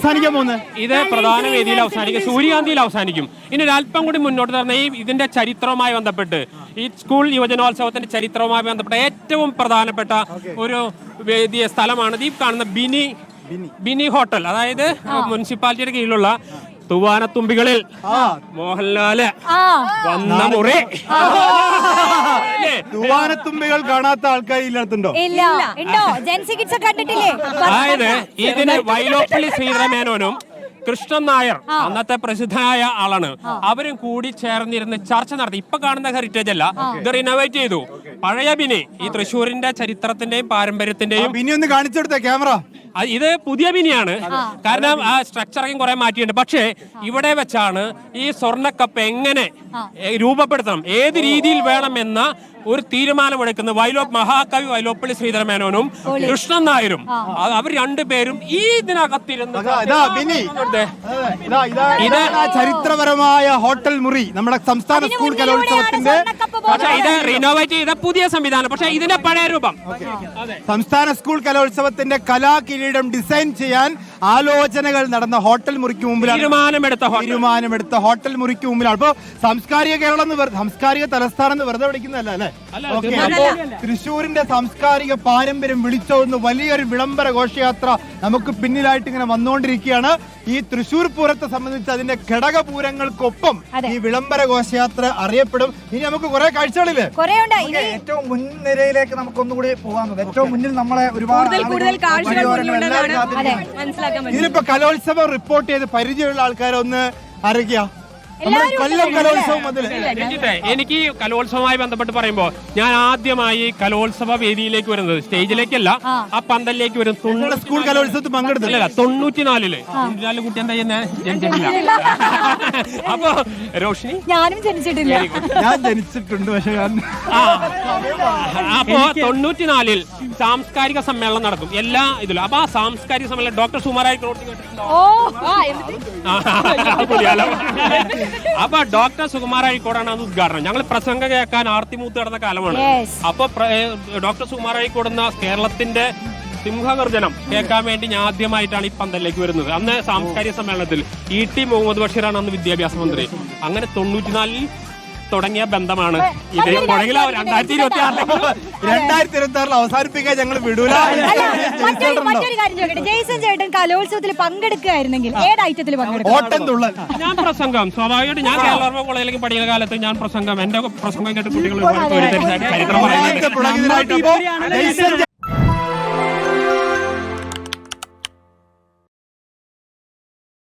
അവസാനിക്കാൻ പോകുന്നത്? ഇത് പ്രധാന വേദിയിൽ അവസാനിക്കും, സൂര്യകാന്തിയിൽ അവസാനിക്കും. ഇനി ഒരു അല്പം കൂടി മുന്നോട്ട് നടന്ന ഇതിന്റെ ചരിത്രവുമായി ബന്ധപ്പെട്ട്, ഈ സ്കൂൾ യുവജനോത്സവത്തിന്റെ ചരിത്രവുമായി ബന്ധപ്പെട്ട ഏറ്റവും പ്രധാനപ്പെട്ട ഒരു വേദിയ സ്ഥലമാണ് ഈ കാണുന്ന ബിനി ഹോട്ടൽ. അതായത് മുനിസിപ്പാലിറ്റിയുടെ കീഴിലുള്ള തൂവാനത്തുമ്പികളിൽ മോഹൻലാല് വന്ന മുറി. തൂവാനത്തുമ്പികൾ കാണാത്ത ആൾക്കാർ ഇല്ലാത്തുണ്ടോ? അതായത് ഇതിന് വൈലോപ്പള്ളി ശ്രീധരമേനോനും കൃഷ്ണൻ നായർ, അന്നത്തെ പ്രസിദ്ധനായ ആളാണ്, അവരും കൂടി ചേർന്നിരുന്ന് ചർച്ച നടത്തി. ഇപ്പൊ കാണുന്ന ഹെറിറ്റേജ് അല്ല, ഇത് റിനോവേറ്റ് ചെയ്തു. പഴയ ബിനി, ഈ തൃശ്ശൂരിന്റെ ചരിത്രത്തിന്റെയും പാരമ്പര്യത്തിന്റെയും ബിനി ഒന്ന് കാണിച്ചെടുത്ത ക്യാമറ. ഇത് പുതിയ ബിനിയാണ്, കാരണം ആ സ്ട്രക്ചറിങ് കുറെ മാറ്റിയിട്ടുണ്ട്. പക്ഷേ ഇവിടെ വെച്ചാണ് ഈ സ്വർണ്ണക്കപ്പ് എങ്ങനെ രൂപപ്പെടുത്തണം, ഏത് രീതിയിൽ വേണമെന്ന ഒരു തീരുമാനമെടുക്കുന്ന മഹാകവി വൈലോപ്പള്ളി ശ്രീധരമേനോനും കൃഷ്ണൻ നായരും. അവർ രണ്ടുപേരും ഈ ഇതിനകത്തിരുന്ന് ചരിത്രപരമായ ഹോട്ടൽ മുറി നമ്മുടെ സംസ്ഥാന സ്കൂൾ കലോത്സവത്തിന്റെ. പക്ഷേ ഇത് റിനോവേറ്റ് ചെയ്ത പുതിയ സംവിധാനം, പക്ഷേ ഇതിന്റെ പഴയ രൂപം. സംസ്ഥാന സ്കൂൾ കലോത്സവത്തിന്റെ കലാകിരീടം ഡിസൈൻ ചെയ്യാൻ ആലോചനകൾ നടന്ന ഹോട്ടൽ മുറിക്ക് മുമ്പിലാണ് തീരുമാനമെടുത്ത ഹോട്ടൽ മുറിക്ക് മുമ്പിലാണ്. അപ്പൊ സാംസ്കാരിക കേരളം, സാംസ്കാരിക തലസ്ഥാനം എന്ന് വെറുതെ വിളിക്കുന്നതല്ല അല്ലെ? തൃശ്ശൂരിന്റെ സാംസ്കാരിക പാരമ്പര്യം വിളിച്ചോന്ന് വലിയൊരു വിളംബര ഘോഷയാത്ര നമുക്ക് പിന്നിലായിട്ട് ഇങ്ങനെ വന്നുകൊണ്ടിരിക്കുകയാണ്. ഈ തൃശ്ശൂർ പൂരത്തെ സംബന്ധിച്ച് അതിന്റെ ഘടകപൂരങ്ങൾക്കൊപ്പം ഈ വിളംബര ഘോഷയാത്ര അറിയപ്പെടും. ഇനി നമുക്ക് കുറെ കാഴ്ചകളില്ലേ, ഏറ്റവും മുൻനിരയിലേക്ക് നമുക്കൊന്നുകൂടി പോകാൻ, ഏറ്റവും മുന്നിൽ നമ്മളെ ഒരുപാട് ഇതിലിപ്പോ കലോത്സവം റിപ്പോർട്ട് ചെയ്ത് പരിചയമുള്ള ആൾക്കാരൊന്ന് അറിയിക്കുക. കൊല്ലം കലോത്സവം മുതൽ എനിക്ക് കലോത്സവവുമായി ബന്ധപ്പെട്ട് പറയുമ്പോ ഞാൻ ആദ്യമായി കലോത്സവ വേദിയിലേക്ക് വരുന്നത്, സ്റ്റേജിലേക്കല്ല, ആ പന്തലിലേക്ക് വരും. സ്കൂൾ കലോത്സവത്തിൽ പങ്കെടുത്തില്ല. 94 കുട്ടി എന്താ ജനിച്ചിട്ടില്ല. അപ്പൊ റോഷിനി, ഞാനും ജനിച്ചിട്ടില്ല. ഞാൻ ജനിച്ചിട്ടുണ്ട്, പക്ഷെ അപ്പോ 94 സാംസ്കാരിക സമ്മേളനം നടക്കും എല്ലാ ഇതിലും. അപ്പൊ ആ സാംസ്കാരിക സമ്മേളനം ഡോക്ടർ സുമാരായി അപ്പൊ ഡോക്ടർ സുകുമാർ അഴീക്കോടാണ് അത് ഉദ്ഘാടനം. ഞങ്ങൾ പ്രസംഗം കേൾക്കാൻ ആർത്തിമൂത്ത് കിടന്ന കാലമാണ്. അപ്പൊ ഡോക്ടർ സുകുമാർ അഴീക്കോട് കേരളത്തിന്റെ സിംഹഗർജനം കേൾക്കാൻ വേണ്ടി ഞാൻ ആദ്യമായിട്ടാണ് ഈ പന്തലിലേക്ക് വരുന്നത്. അന്ന് സാംസ്കാരിക സമ്മേളനത്തിൽ ET മുഹമ്മദ് ബഷീറാണ് അന്ന് വിദ്യാഭ്യാസ മന്ത്രി. അങ്ങനെ 94 തുടങ്ങിയ ബന്ധമാണ് ഇത്. 2026 അവസാനിപ്പിക്കാൻ ഞങ്ങൾ വിടൂല. മറ്റൊരു കാര്യം ചോദിക്കട്ടെ, ജെയ്സൺ ചേട്ടൻ കലോത്സവത്തിൽ പങ്കെടുക്കുകയായിരുന്നെങ്കിൽ ഏത് ഐറ്റത്തിൽ പങ്കെടുക്കും? ഓട്ടം തുള്ളൽ. ഞാൻ പ്രസംഗം, സ്വാഭാവികമായിട്ട് ഞാൻ കേരള കോളേജിലേക്ക് പഠിക്കുന്ന കാലത്ത് ഞാൻ പ്രസംഗം, എന്റെ പ്രസംഗം കേട്ട് കുട്ടികൾ ചരിത്രം പറയുന്നത്.